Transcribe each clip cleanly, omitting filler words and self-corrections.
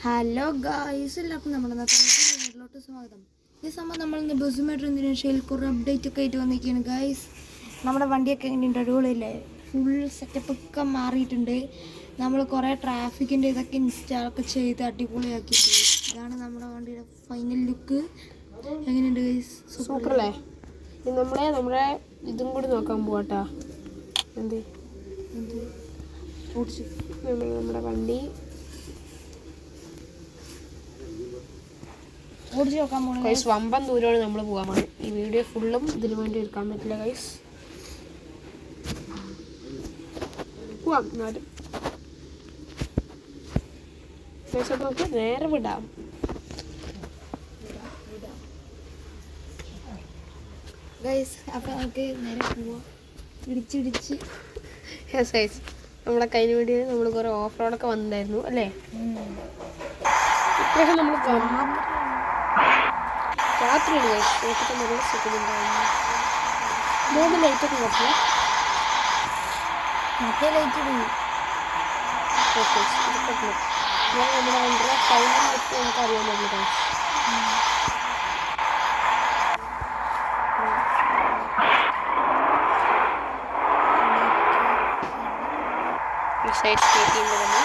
Hello guys, എല്ലാവർക്കും നമ്മുടെ വീട്ടിലോട്ട് സ്വാഗതം. ഈ സമയം നമ്മളിന്ന് ബസ്സുമായിട്ട് ഇന്തോനേഷ്യയിൽ കുറേ അപ്ഡേറ്റ് ഒക്കെ ആയിട്ട് വന്നിരിക്കുകയാണ് ഗായ്സ്. നമ്മുടെ വണ്ടിയൊക്കെ എങ്ങനെയുണ്ട്? അടിപൊളിയല്ലേ? ഫുൾ സെറ്റപ്പൊക്കെ മാറിയിട്ടുണ്ട്. നമ്മൾ കുറേ ട്രാഫിക്കിൻ്റെ ഇതൊക്കെ ഇൻസ്റ്റാളൊക്കെ ചെയ്ത് അടിപൊളിയാക്കിയിട്ടുണ്ട്. ഇതാണ് നമ്മുടെ വണ്ടിയുടെ ഫൈനൽ ലുക്ക്. എങ്ങനെയുണ്ട് ഗായ്സ്? സൂപ്പറല്ലേ? നമ്മുടെ ഇതും കൂടി നോക്കാൻ പോവാട്ടാ. നമ്മുടെ വണ്ടി ഓടിച്ച് നോക്കാൻ പോകണം ഗൈസ്. വമ്പൻ ദൂരമാണ് നമ്മൾ പോകാൻ പോകുന്നത്. ഈ വീഡിയോ ഫുള്ളും ഇതിനു വേണ്ടി എടുക്കാൻ പറ്റില്ല ഗൈസ്. പോവാം എന്നാലും നമുക്ക് നേരെ വിടാം. ഗൈസ്, അപ്പോൾ നമുക്ക് നേരെ പോവാം. ഇടിച്ചിടിച്ച് ഗൈസ്, നമ്മളെ കഴിഞ്ഞ വീഡിയോയിൽ നമ്മൾ കുറേ ഓഫ് റോഡൊക്കെ വന്നിട്ടുണ്ടായിരുന്നു അല്ലേ? ഇപ്രാവശ്യം നമ്മൾ രാത്രിയാണ് ഗൈസ്. നല്ല സുഖമുണ്ടായിരുന്നു. മൂന്ന് ലൈറ്റൊക്കെ കുറച്ചില്ല. മറ്റേ ലൈറ്റ് പോയി. നമ്മുടെ വണ്ടിയുടെ ഫൈനൽ ലുക്ക് നമുക്ക് അറിയാൻ പറ്റില്ല ഗൈസ്. സൈഡ് സ്റ്റേറ്റ് ചെയ്യുമ്പോൾ നമ്മൾ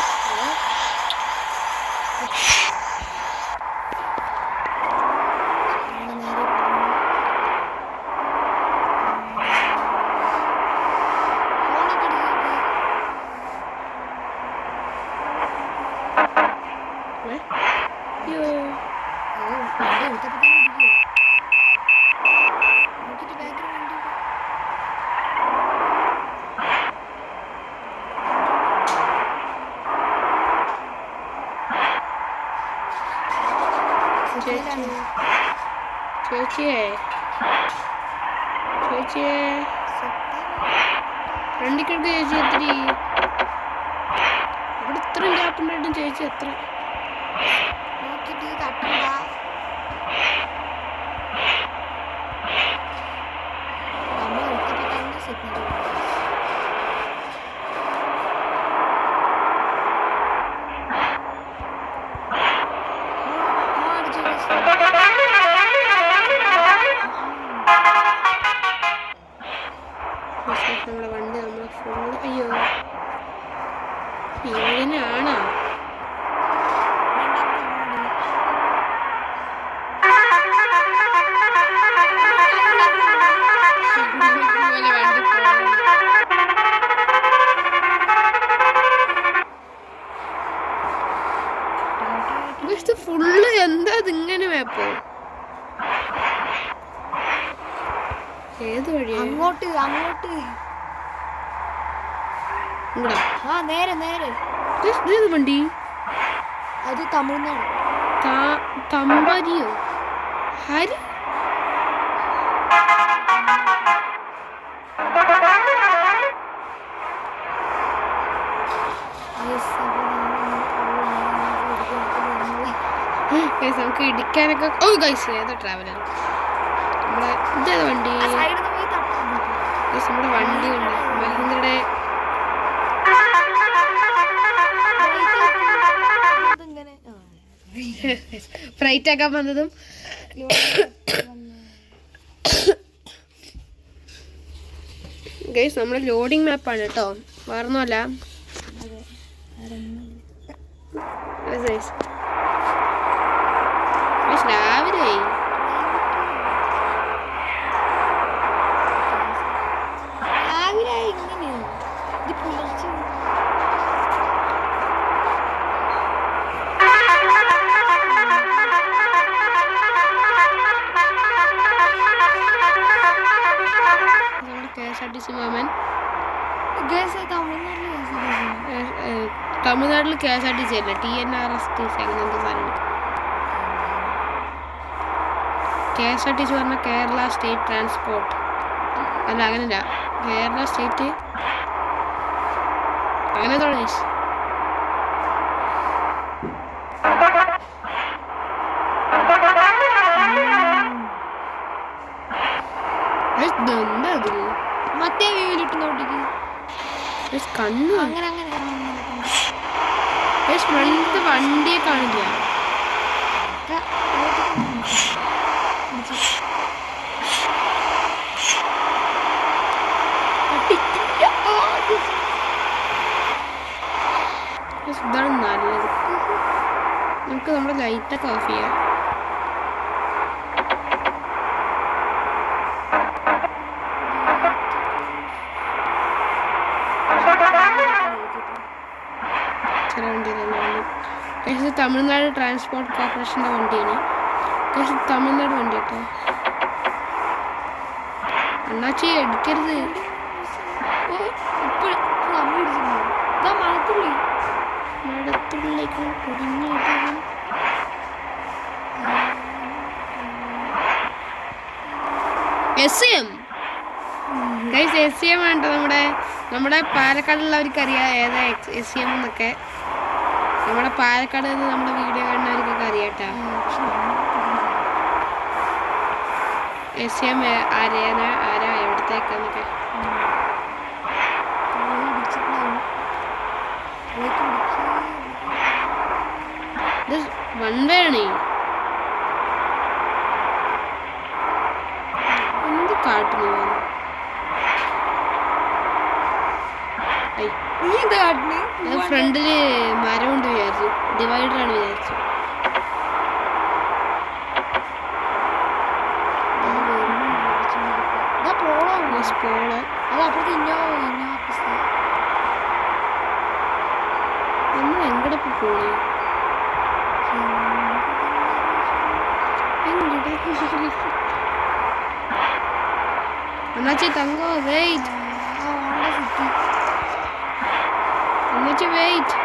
ചേച്ചിയെ വണ്ടിക്കെടുക്ക് ചേച്ചി. എത്തിരി ഇവിടെ ഇത്രയും ഗ്യാപ്പുണ്ടായിട്ടും ചേച്ചി എത്ര നമ്മുടെ വണ്ടി നമ്മളെ ഫുള്ള്. അയ്യോ, ഇവനാണോ? ഫുള്ള് എന്താ ഇതിങ്ങനെ വേപ്പോ? ഏത് വഴിയാ? അങ്ങോട്ട് നേരെ നേരെ. വണ്ടി അത് തമിഴ്നാട്. തമ്പരിയോ? ഹരി നമുക്ക് ഇടിക്കാനൊക്കെ. ഓ ഗൈസ്, ഏതാ ട്രാവലർ? നമ്മളെ ഇതേതാ വണ്ടി? നമ്മുടെ വണ്ടി ഉണ്ട് മഹീന്ദ്രയുടെ. ഫ്രൈറ്റ് ആക്കാൻ വന്നതും ഗൈസ് നമ്മുടെ ലോഡിങ് മാപ്പാണ് കേട്ടോ, വേറൊന്നുമല്ല. രാവിലെ KSRTC മാമൻ. തമിഴ്നാട്ടിൽ KSRTC അല്ല, TNRSTC അങ്ങനെ എന്തോ സാധനം. KSRTC പറഞ്ഞാൽ കേരള സ്റ്റേറ്റ് ട്രാൻസ്പോർട്ട് അല്ല, അങ്ങനല്ല, കേരള സ്റ്റേറ്റ് അങ്ങനെ തുടങ്ങി. മറ്റേ വ്യൂവിലിട്ട് നോട്ടിക്ക് കണ്ണു അങ്ങനെ ഫ്രണ്ട് വണ്ടിയെ കാണില്ല. ഇതാണ് നല്ലത്. നമുക്ക് നമ്മുടെ ലൈറ്റൊക്കെ ഓഫ് ചെയ്യാം. ചില വണ്ടിയിലെല്ലാം പക്ഷേ തമിഴ്നാട് ട്രാൻസ്പോർട്ട് കോർപ്പറേഷൻ്റെ വണ്ടിയാണ്. പക്ഷേ തമിഴ്നാട് വണ്ടി കേട്ടോ. അണ്ണാച്ചി എടുക്കരുത്. മഴത്തുള്ളിലേക്ക് കുടിഞ്ഞു SCM വേണ്ട. നമ്മുടെ പാലക്കാടുള്ളവർക്ക് അറിയാം ഏതാ SCM എന്നൊക്കെ. നമ്മുടെ പാലക്കാട് നിന്ന് നമ്മുടെ വീഡിയോ കാണുന്നവർക്കൊക്കെ അറിയാട്ടാ. SCM ആരാ എവിടത്തേക്കെന്നൊക്കെ. ഇത് വൺ വേ ആണ്. എന്ത് കാട്ടുന്നു ഫ്രണ്ടില് മരം കൊണ്ട് വിചാരിച്ചു. ഡിവൈഡറാണ് വിചാരിച്ചു. നമ്മൾ എങ്ങടെ പോണേ? അണ്ണാച്ചി തങ്കോ വെയിറ്റ്. അമ്മച്ചി വെയിറ്റ്.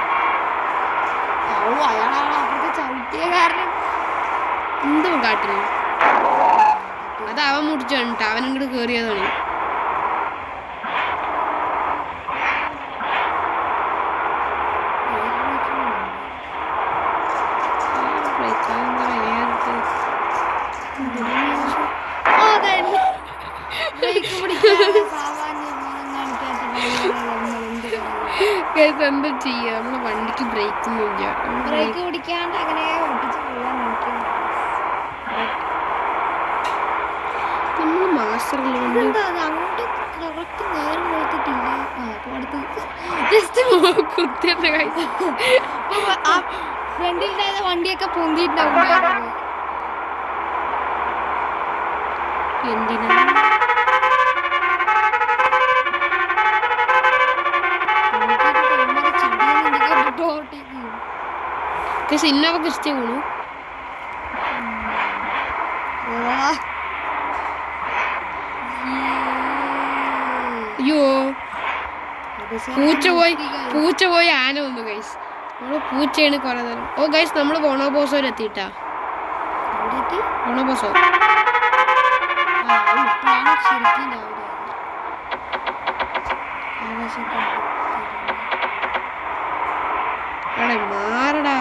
ചവിട്ടിയ കാരണം എന്തോ കാട്ടിന്. അത് അവൻ മുടിച്ചോണ്ടിട്ട് അവൻ ഇങ്ങോട്ട് കേറിയതാണ്. എന്താ ചെയ്യാ? നമ്മളെ വണ്ടിക്ക് ബ്രേക്കൊന്നും ഇല്ല. ബ്രേക്ക് പിടിക്കാണ്ട് അങ്ങനെ ഓടിച്ചു പോവാൻ നോക്കിയാ നമ്മൾ മാസ്റ്ററിൽ അങ്ങോട്ട് കറക്റ്റ് നേരം കൊടുത്തിട്ടില്ല. കുത്തിയത് ഫ്രണ്ടിലുണ്ടായ വണ്ടിയൊക്കെ പൊന്തിയിട്ടുണ്ടാവും. എന്തിനാ? ഇന്നോവ ക്രിസ്റ്റ പോണു. അയ്യോ പൂച്ച പോയി ആന വന്നു ഗൈസ്. നമ്മള് പൂച്ചയാണ് കുറെ നേരം. ഓ ഗൈസ് നമ്മള് ബോണോബോസോ എത്തിയിട്ടാ. ബോണോബോസോ അവിടെ മാറടാ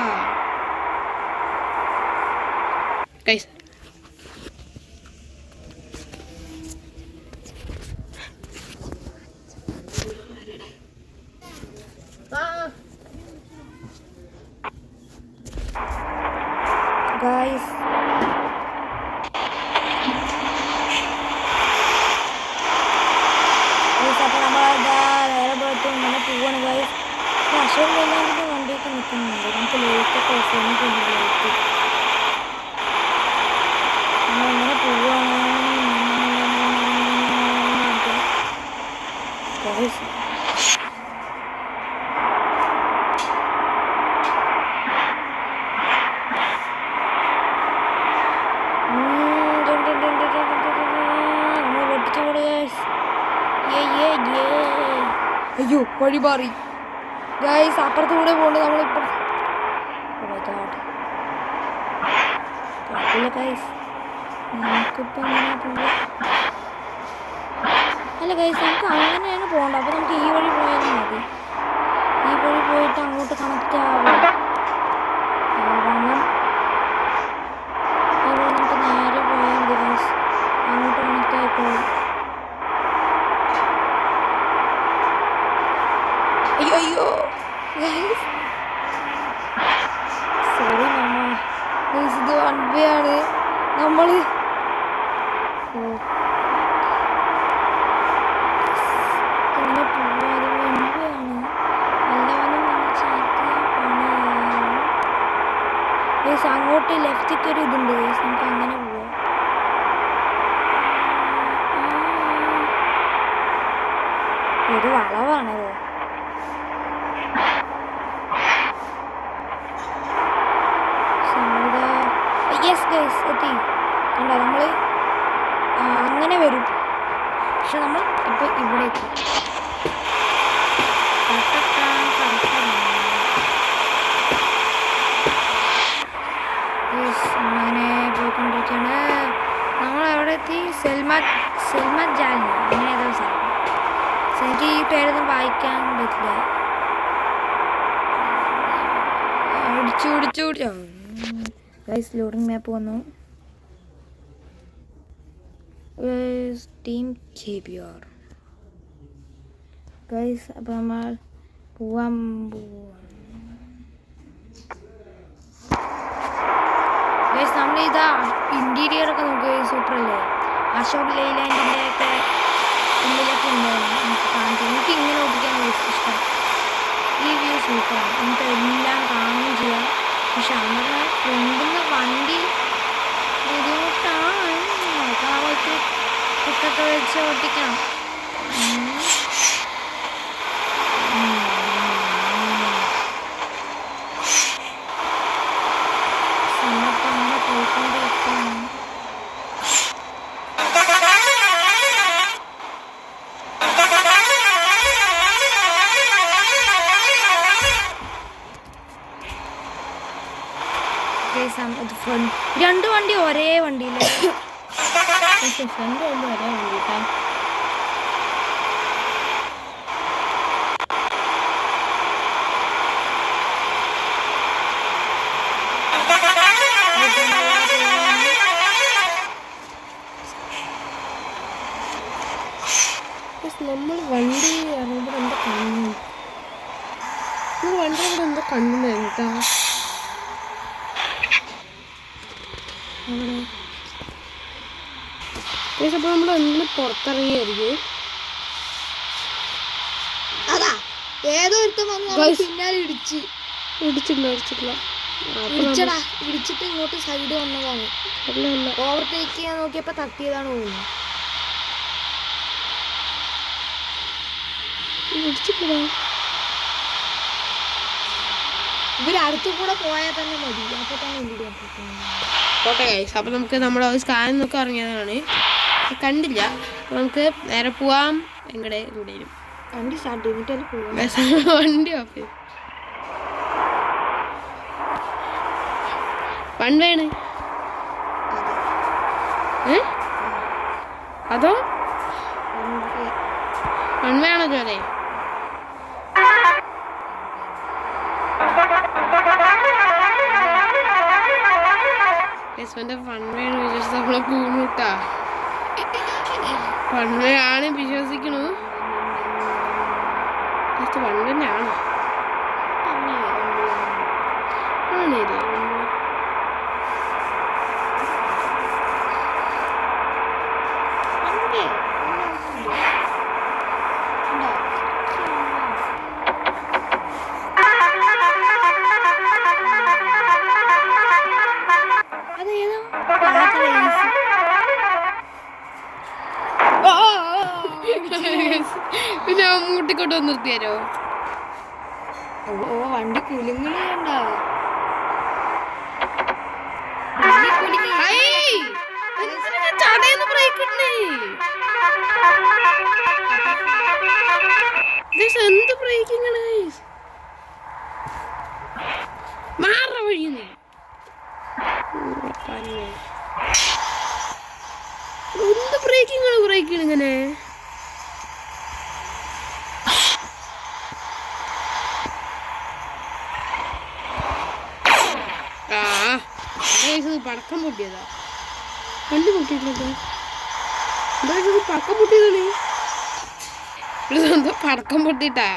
ഗൈസ്. Guys, അപ്പോൾ നമ്മളെന്താ വേറെ പോയിട്ട് ഇങ്ങനെ പോവാണ് ഗൈസ്. അശോക് ഗെയിമിൻ്റെ വണ്ടിയൊക്കെ നിൽക്കുന്നുണ്ട്. നമുക്ക് ലേറ്റൊക്കെ ഓഫ് ചെയ്യുന്നുണ്ട്. ലേറ്റ് നമ്മളെങ്ങനെ പോവാണ് ഗൈസ്. അയ്യോ വഴി മാറി ഗൈസ്. അപ്പുറത്ത് കൂടെ പോകണ്ട് നമ്മളിപ്പോൾ. ഗൈസ് നമുക്കിപ്പോൾ അങ്ങനെ പോവാം. അല്ല ഗൈസ് നമുക്ക് അങ്ങനെയാണ് പോകേണ്ടത്. അപ്പോൾ നമുക്ക് ഈ വഴി പോയാലും മതി. ഈ വഴി പോയിട്ട് അങ്ങോട്ട് കണക്റ്റ് ആവണം. ഈ വഴി നമുക്ക് നേരെ പോയാൽ മതി ഗൈസ്. അങ്ങോട്ട് കണക്റ്റ് ആയിക്കോളും. അയ്യോ ഗൈസ് രൂപയാണ് നമ്മൾ ഇങ്ങനെ പോവാതെ രൂപയാണ് എല്ലാവരും പണിയാണ്. അങ്ങോട്ട് ലെഫ്റ്റിക്ക് ഒരു ഇതുണ്ട് നമുക്ക് അങ്ങനെ പോവാം. ഒരു വളവാണത്. യെസ് ഗൈസ് എത്തി. കണ്ടോ നമ്മൾ അങ്ങനെ വരും, പക്ഷെ നമ്മൾ ഇപ്പോൾ ഇവിടെ എത്തി. അങ്ങനെ പോയിക്കൊണ്ടിരിക്കുകയാണ്. നമ്മൾ എവിടെ എത്തി? സെൽമ ജാലിന അങ്ങനെ ഏതോ സ്ഥലം. എനിക്ക് ഈ പേരൊന്നും വായിക്കാൻ പറ്റില്ല. പിടിച്ചു ഗൈസ് ലോഡിംഗ് മാപ്പ് വന്നു. Team KBR guys. അപ്പോൾ നമ്മൾ പോവാൻ ഗൈസ്. നമ്മളിതാ ഇൻറ്റീരിയറൊക്കെ നോക്കുക, സൂപ്പർ അല്ലേ? അശോക് ലൈലാൻഡിൻ്റെ ഒക്കെ ഉള്ളിലൊക്കെ ഉണ്ടായിരുന്നു. നമുക്ക് കാണിച്ചു. എനിക്ക് ഇങ്ങനെ ഓടിക്കാൻ ഇഷ്ടം. ഈ വ്യൂ സൂപ്പറാണ്. നമുക്ക് എല്ലാം കാണുകയും ചെയ്യാം. പക്ഷെ നമ്മുടെ ഫ്രണ്ടിൽ നിന്ന് വണ്ടി ബുദ്ധിമുട്ടാണ്. അവർക്ക് കുക്കൊക്കെ വെച്ച് ഓട്ടിക്കണം. സമയത്ത് അങ്ങനെ പോയിക്കൊണ്ടിരിക്കുകയാണ്. രണ്ട് വണ്ടി ഒരേ വണ്ടിയില്ലേ? ഫ്രണ്ട് വണ്ടി ഒരേ വണ്ടി കേട്ടോ. നമ്മൾ വണ്ടി ഇറങ്ങുമ്പോൾ എന്താ കണ്ണു, നമ്മൾ വണ്ടി ഇവിടെ എന്താ കണ്ണു കേട്ടാ. അപ്പോൾ നമ്മൾ എന്തിനും പുറത്തിറങ്ങിയായിരിക്കും. അതാ ഏതോ ഒരുത്തം വന്ന് പിന്നാലെ ഇടിച്ചിട്ടില്ല. ഇടിച്ചിട്ട് ഇങ്ങോട്ട് സൈഡ് വന്നതാണ്. ഓവർടേക്ക് ചെയ്യാൻ നോക്കിയപ്പോ തട്ടിയതാണ് തോന്നുന്നു. ഇവരടുത്തു കൂടെ പോയാൽ തന്നെ മതി. അപ്പൊ തന്നെ ഓക്കെ ഗൈസ്. അപ്പോൾ നമുക്ക് നമ്മുടെ സ്കാൻ നോക്കി ഇറങ്ങിയതാണ്, കണ്ടില്ല. നമുക്ക് നേരെ പോവാം. എവിടെയും വണ്ടി സ്റ്റാർട്ട് ചെയ്തിട്ട് പോവാം. വണ്ടി ഓഫ് വൺ വേണ്. അതോ വൺ വേ ആണോ ചോലേ? വൺ വേ ആണ് വിശ്വസിച്ച് നമ്മളെ പൂണൂട്ടാ. വൺ വേ ആണ് വിശ്വസിക്കണു. വൺ തന്നെ ആണ്. ആണേലേ പിന്നെ മൂട്ടിക്കോട്ട് വന്ന് നിർത്തിയാലോ? വണ്ടി കുലുങ്ങുന്നുണ്ടോ? ചടയെന്ന് ബ്രേക്ക് ഇട്ടേ. എന്ത് ബ്രേക്കിംഗ് ആണ്? മാറ വഴിയുന്നേ. എന്ത് ബ്രേക്കിംഗ് ആണ് ബ്രേക്കിങ് ഇങ്ങനെ? പടക്കം പൊട്ടിയതാ. വണ്ടി പൊട്ടിയിട്ടില്ല. പടക്കം പൊട്ടിയതാണ്. എന്തോ പടക്കം പൊട്ടിട്ടാ.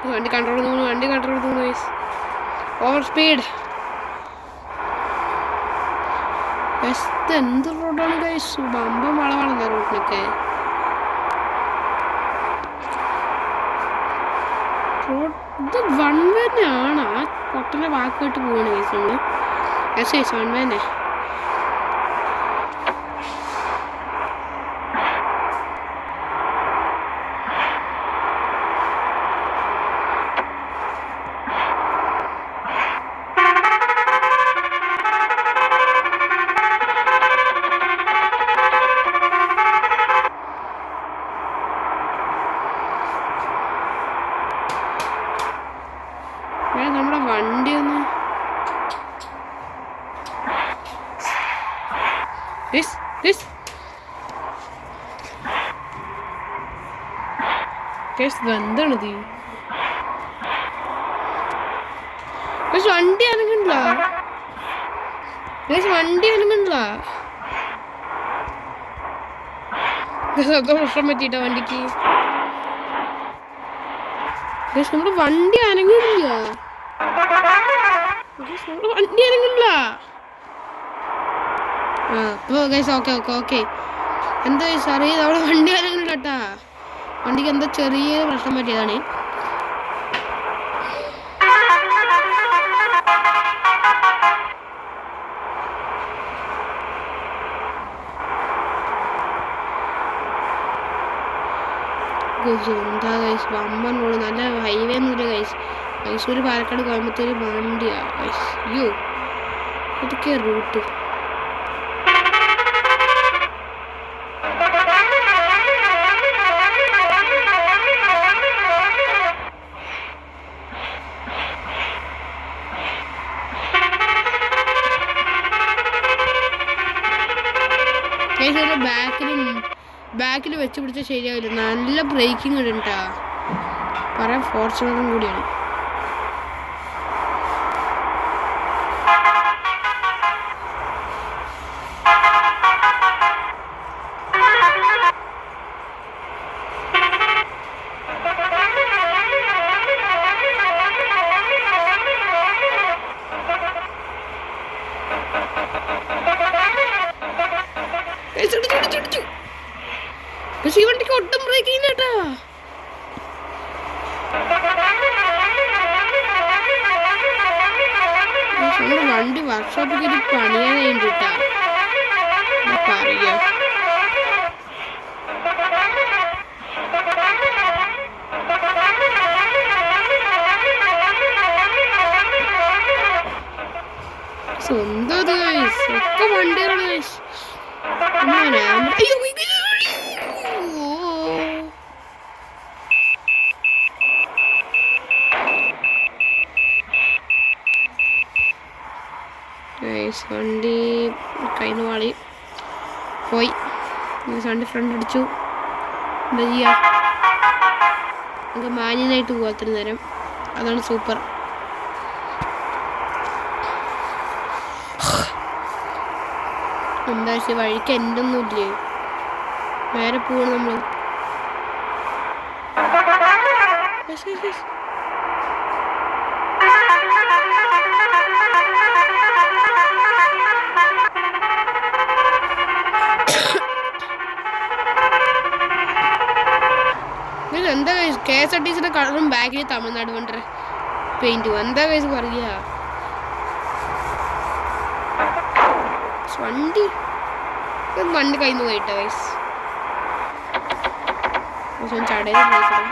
വണ്ടി കൺട്രോൾ തോന്നുന്നു ഗൈസ്. Over speed. ഇത് എന്ത് റോഡാണ് ഗൈസ്? ബമ്പം വളവാണല്ലോ റോഡിനൊക്കെ. റോഡ് ഇത് വൺ വേ തന്നെയാണ്. ആ പൊട്ടൻ്റെ വാക്ക് കേട്ട് പോവാണ് ഗൈസ് നമ്മൾ. ഗൈസ് വൺ വേ തന്നെ. നമ്മുടെ വണ്ടി ഒന്ന് എന്താണിത്? വണ്ടി അനങ്ങണില്ല. പ്രശ്നം പറ്റിയിട്ടാ വണ്ടിക്ക്. നമ്മുടെ വണ്ടി അനങ്ങില്ല. ഓക്കെ എന്താ അറിയ നമ്മുടെ വണ്ടി അനങ്ങില്ല കേട്ടാ. വണ്ടിക്ക് എന്താ ചെറിയ പ്രശ്നം പറ്റിയതാണ്. എന്താ ഗൈസ് വമ്പൻ റോഡ്, നല്ല ഹൈവേ ഒന്നുമില്ല ഗൈസ്. മൈസൂർ പാലക്കാട് കോയമ്പത്തൂർ വണ്ടിയാ ഗൈസ്. അയ്യോ ഇതൊക്കെ റൂട്ട്. ബാക്കിൽ വെച്ച് പിടിച്ചാൽ ശരിയാവില്ല. നല്ല ബ്രേക്കിംഗ് ഇടണ്ടാ. പറയാൻ ഫോർച്യൂണറും കൂടിയാണ്. പക്ഷെ ഈ വണ്ടിക്ക് ഒട്ടും ബ്രേക്കിംഗ് കേട്ടാ. നമ്മുടെ വണ്ടി വർക്ക്ഷോപ്പിൽ ഒരു പണിയാൻ വേണ്ടിട്ടാ പറയാ. സ്വന്തം ഒക്കെ വണ്ടികളാണ്. അയ്യോ വണ്ടി കയ്യിൽ നിന്ന് വാളി പോയി. വണ്ടി ഫ്രണ്ട് അടിച്ചു. എന്താ ചെയ്യാ, നമുക്ക് മാന്യനായിട്ട് പോവാ അത്ര നേരം. അതാണ് സൂപ്പർ. എന്താ വെച്ചാൽ വഴിക്ക് എന്തൊന്നും ഇല്ലേ, നേരെ പോവാണ് നമ്മൾ. എന്താ KSRTC കളറും ബാക്കിൽ തമിഴ്നാട് കൊണ്ട് പെയിന്റും. എന്താ കേസ് പറയാ. വണ്ടി കയ്യിൽ നിന്ന് പോയിട്ടാ വയസ്സ് ചടയിൽ പോയിക്കണം.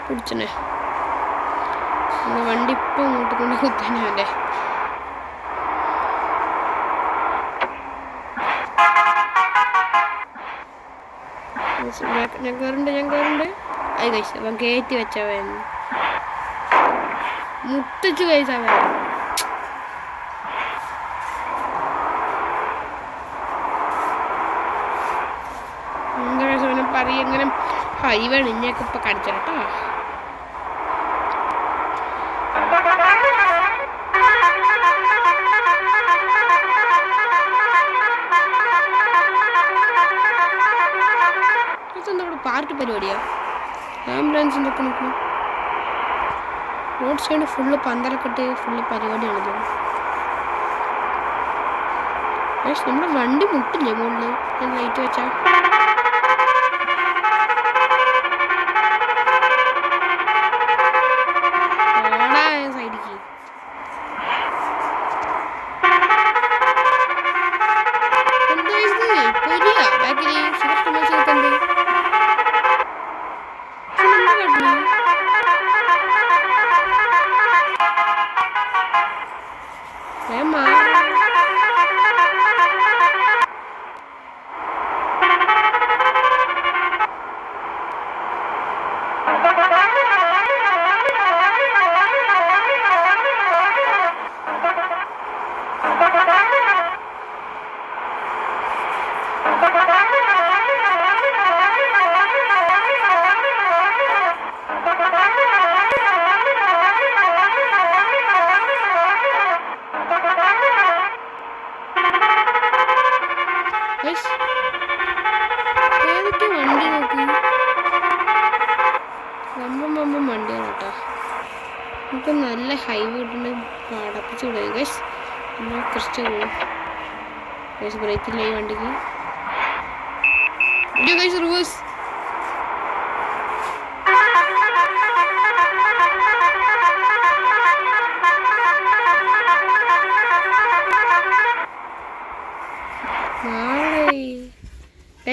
പിടിച്ചനെ വണ്ടി ഇപ്പൊ അങ്ങോട്ട് കൊണ്ട് കുത്തനെ അല്ലേ. ഞാൻ കയറുണ്ട് അത് കഴിച്ചു അവൻ കയറ്റി വെച്ചവൻ മുട്ടിച്ച് കഴിച്ചവൻ എന്താ കഴിച്ചവനെ പറയും എങ്ങനെ ഹൈവേ ഇഞ്ഞൊക്കെ ഇപ്പൊ കാണിച്ചേട്ടോ എന്താ ഇവിടെ പാർട്ടി പരിപാടിയാ ആംബുലൻസിൻ്റെ ഒക്കെ നിൽക്കുന്നു റോഡ് സൈഡ് ഫുള്ള് പന്തലൊക്കെ ഇട്ട് ഫുള്ള് പരിപാടിയാണിത് നമ്മുടെ വണ്ടി മുട്ടില്ലേ മുകളിൽ ഞാൻ ലൈറ്റ് വെച്ചാ സൈഡിക്ക് എന്താ ഇത് ബാക്കിൽ ഏതൊക്കെ വണ്ടി നോക്കി വമ്പം വണ്ടിയാണ് കേട്ടോ നമുക്ക് നല്ല ഹൈവേ ഇട്ടുണ്ട് അടപ്പിച്ച് വിടുക ഗൈസ് നമ്മൾ കുറച്ച് ഗൈസ് ബ്രേക്കില്ല ഈ വണ്ടിക്ക് ഗൈസ് റിവേഴ്സ്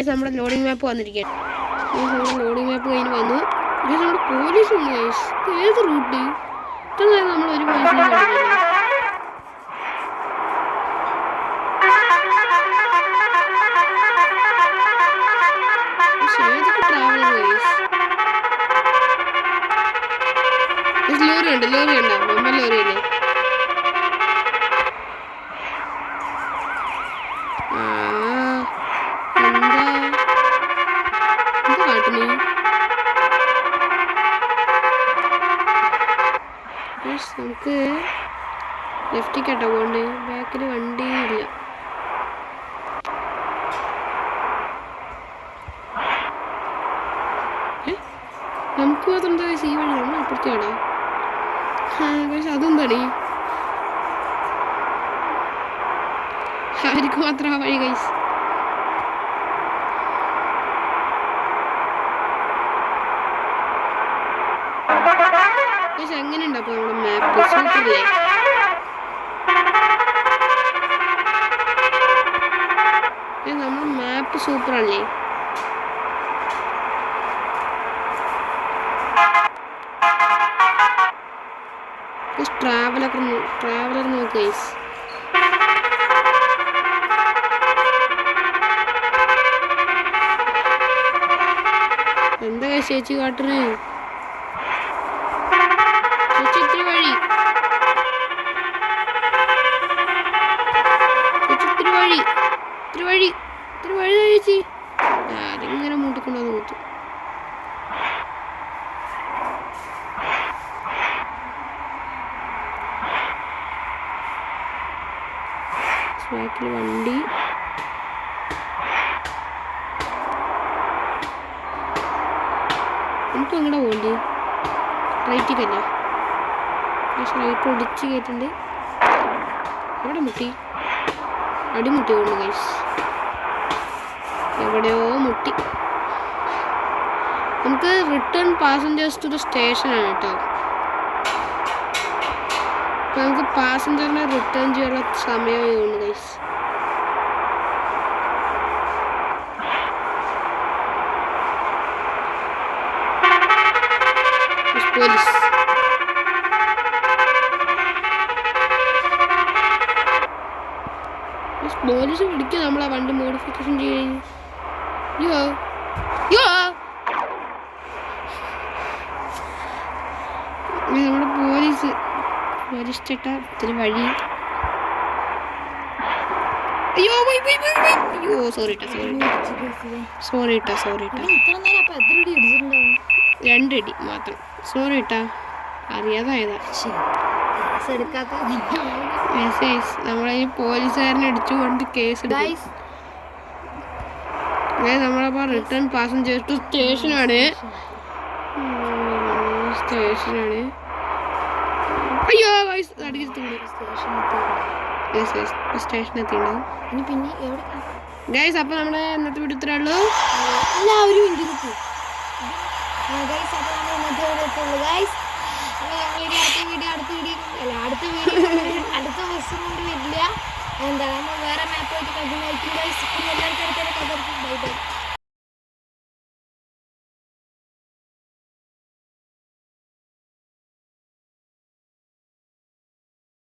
നമ്മുടെ ലോഡിംഗ് മാപ്പ് വന്നിരിക്കുകയാണ് നമ്മുടെ ലോഡിംഗ് മാപ്പ് കഴിഞ്ഞ് വന്നു നമ്മുടെ പോലീസ് വന്നു ഗൈസ് ഏത് റൂട്ട് ഇത്ര നേരം നമ്മൾ ഒരു പോലീസിനെ കണ്ടിട്ടില്ല ഏതൊക്കെ ട്രാവലർ ഗൈസ് ലോറി ഉണ്ടോ ബൊമ്മ ലോറിയല്ലേ നമുക്ക് ലെഫ്റ്റിക്കാട്ടോ പോകണ്ടേ ബാക്കിൽ വണ്ടിയില്ല നമുക്ക് മാത്രം എന്താ ഈ വഴി നമ്മൾ അപ്പുറത്തേടാ പക്ഷെ അതെന്താണ് ആർക്ക് മാത്രം ആ വഴി കൈസ് പക്ഷെ അങ്ങനെ ഉണ്ട് അപ്പൊ നമ്മുടെ മാപ്പ് സൂപ്പറല്ലേ നമ്മുടെ മാപ്പ് സൂപ്പറല്ലേ ട്രാവലർ നോക്ക് ഗൈസ് എന്താ ചേച്ചി കാട്ടറ് ഇത്തിരി വഴി ചേച്ചി ആരെങ്ങനെ മൂട്ടിക്കൊണ്ടു കൂത്തു ബാക്കിൽ വണ്ടി നമുക്ക് എങ്ങടെ പോകണ്ടേ റൈറ്റിക്കല്ലേ പക്ഷെ റൈറ്റ് ഒടിച്ച് കയറ്റുണ്ട് എവിടെ മുട്ടി അടിമുട്ടി കൊണ്ട് ഗൈസ് എവിടെയോ മുട്ടി നമുക്ക് റിട്ടേൺ പാസഞ്ചേഴ്സ് ടു ദ സ്റ്റേഷനാണ് കേട്ടോ അപ്പം നമുക്ക് പാസഞ്ചറിനെ റിട്ടേൺ ചെയ്യാനുള്ള സമയമുണ്ട് ഗൈസ് പോലീസ് പോലീസ് പിടിക്കും നമ്മളെ വണ്ടി മോഡിഫിക്കേഷൻ ചെയ്യും യോ നമ്മുടെ പോലീസ് ചേട്ടാ ഇത്തിരി വഴി. അയ്യോ അയ്യോ സോറി ട്ടാ ഇത്ര നേരം അപ്പൊ എത്ര ഇടി ഇടിച്ചിട്ടുണ്ടാവും? 2 അടി മാത്രം. സോറി ട്ടാ, അറിയാതായതാ. നമ്മളെ പോലീസുകാരനെ അടിച്ചുകൊണ്ട് കേസ് എടുക്കും. നമ്മളപ്പോ റിട്ടേൺ പാസഞ്ചേഴ്സ് ടു സ്റ്റേഷനാണ്. അയ്യോ സ്റ്റേഷൻ എത്തിയിട്ടുണ്ടാവും. ഗൈസ് അപ്പൊ നമ്മുടെ ഇന്നത്തെ വീഡിയോ ഇത്രേ ഉള്ളൂ. എല്ലാവരും അടുത്ത ദിവസം കൊണ്ട് വരില്ല. എന്താ നമ്മൾ വേറെ മാപ്പ് ആയിട്ട് കഴിഞ്ഞ എല്ലാവർക്കും ബൈ ബൈ.